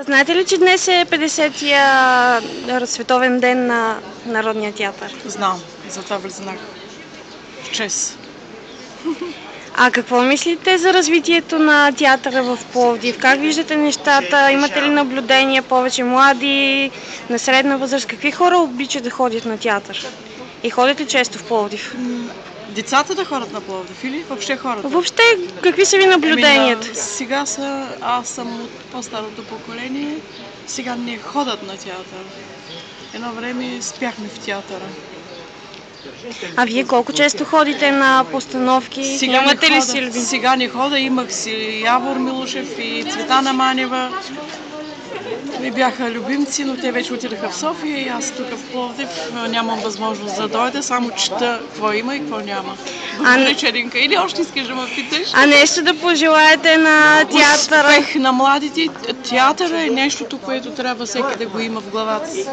Знаете ли, че днес е 50-я световен ден на Народния театър? Знам, затова влезнах в чест. А какво мислите за развитието на театъра в Пловдив? Как виждате нещата? Имате ли наблюдения, повече млади, на средна възраст? Какви хора обичат да ходят на театър? И ходят ли често в Пловдив? Децата да ходят на Пловдив или въобще хората? Въобще, какви са ви наблюденията? Сега аз съм от по-старото поколение, сега не ходят на театър. Едно време спяхме в театъра. А вие колко често ходите на постановки? Имате ли си любим? Сега не хода, имах си Явор Милушев и Цветана Манева. Ми бяха любимци, но те вече отидаха в София и аз тук в Пловдив нямам възможност да дойда, само чета какво има и какво няма. Благодаря, Черинка. Или още искаш да ме питаш? А нещо да пожелаете на театъра? Успех на младите. Театъра е нещото, което трябва всеки да го има в главата си.